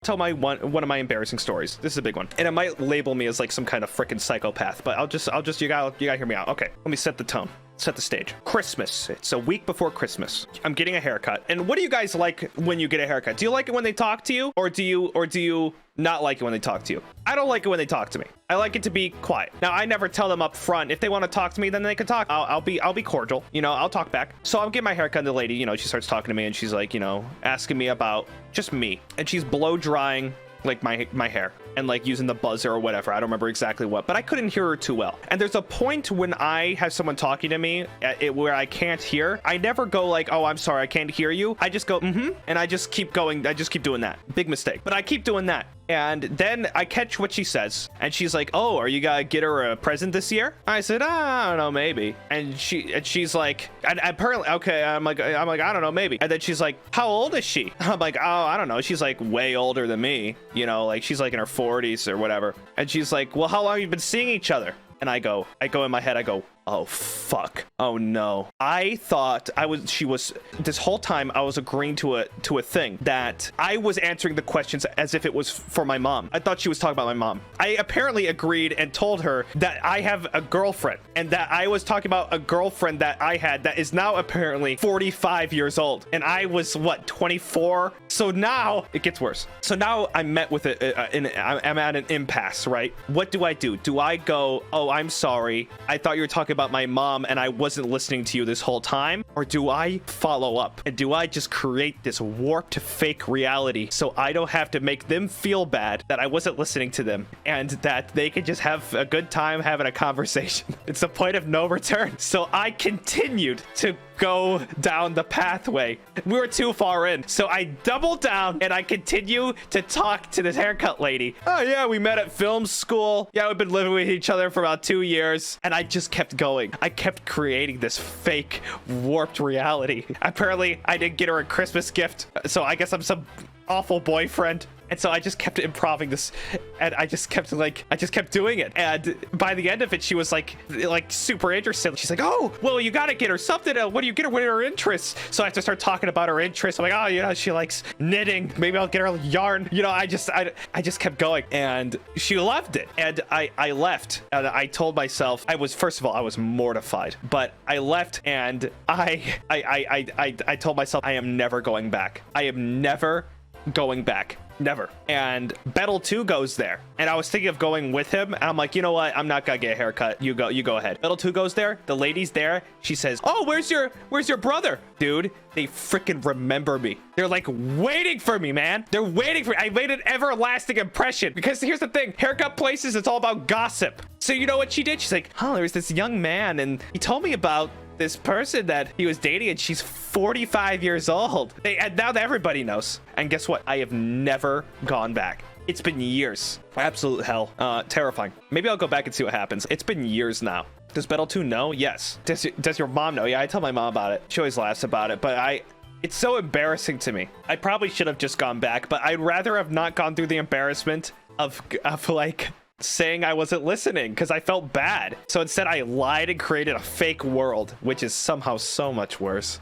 tell my one of my embarrassing stories. This is a big one, and it might label me as like some kind of freaking psychopath, but I'll just you gotta hear me out. Okay, let me set the tone. Set the stage. Christmas. It's a week before Christmas. I'm getting a haircut. And what do you guys like when you get a haircut? Do you like it when they talk to you, or do you not like it when they talk to you? I don't like it when they talk to me. I like it to be quiet. Now, I never tell them up front. If they want to talk to me, then they can talk. I'll be cordial. You know, I'll talk back. So I'm getting my haircut, and the lady, you know, she starts talking to me, and she's like, you know, asking me about just me, and she's blow drying like my hair and like using the buzzer or whatever. I don't remember exactly what, but I couldn't hear her too well. And there's a point when I have someone talking to me where I can't hear. I never go like, oh, I'm sorry, I can't hear you. I just go, and I just keep going. I just keep doing that. Big mistake. But I keep doing that. And then I catch what she says, and she's like, oh, are you gonna get her a present this year? I said, I don't know, maybe. And she's like, and apparently, okay, I'm like, I don't know, maybe. And then she's like, how old is she? I'm like, oh, I don't know. She's like way older than me, you know, like she's like in her 40s or whatever. And she's like, well, how long have you been seeing each other? And I go in my head, I go, oh, fuck. Oh, no. I thought she was, this whole time I was agreeing to a thing that I was answering the questions as if it was for my mom. I thought she was talking about my mom. I apparently agreed and told her that I have a girlfriend, and that I was talking about a girlfriend that I had that is now apparently 45 years old. And I was, what, 24? So now it gets worse. So now I'm met with I'm at an impasse, right? What do? Do I go, oh, I'm sorry, I thought you were talking about my mom and I wasn't listening to you this whole time? Or do I follow up, and do I just create this warped fake reality so I don't have to make them feel bad that I wasn't listening to them, and that they could just have a good time having a conversation? It's a point of no return. So I continued to go down the pathway. We were too far in, so I doubled down and I continue to talk to this haircut lady. Oh yeah, we met at film school. Yeah, we've been living with each other for about 2 years. And I just kept going. I kept creating this fake warped reality. Apparently I didn't get her a Christmas gift, so I guess I'm some awful boyfriend. And so I just kept improving this, and I just kept doing it. And by the end of it, she was like super interested. She's like, oh, well, you got to get her something. What do you get her? What are her interests? So I have to start talking about her interests. I'm like, oh, you know, she likes knitting. Maybe I'll get her yarn. You know, I just kept going, and she loved it. And I left, and I told myself, first of all, I was mortified, but I left, and I told myself, I am never going back. I am never going back. Never. And Bettel 2 goes there, and I was thinking of going with him, and I'm like, you know what, I'm not gonna get a haircut. You go ahead. Bettel 2 goes there, the lady's there, she says, oh, where's your brother? Dude, they freaking remember me. They're like waiting for me, man. They're waiting for me. I made an everlasting impression, because here's the thing, haircut places, it's all about gossip. So you know what she did? She's like, oh, there's this young man, and he told me about this person that he was dating, and she's 45 years old. And now that everybody knows. And guess what? I have never gone back. It's been years. Absolute hell. Terrifying. Maybe I'll go back and see what happens. It's been years now. Does Bettel 2 know? Yes. Does your mom know? Yeah, I tell my mom about it. She always laughs about it, but it's so embarrassing to me. I probably should have just gone back, but I'd rather have not gone through the embarrassment of like saying I wasn't listening, because I felt bad. So instead I lied and created a fake world, which is somehow so much worse.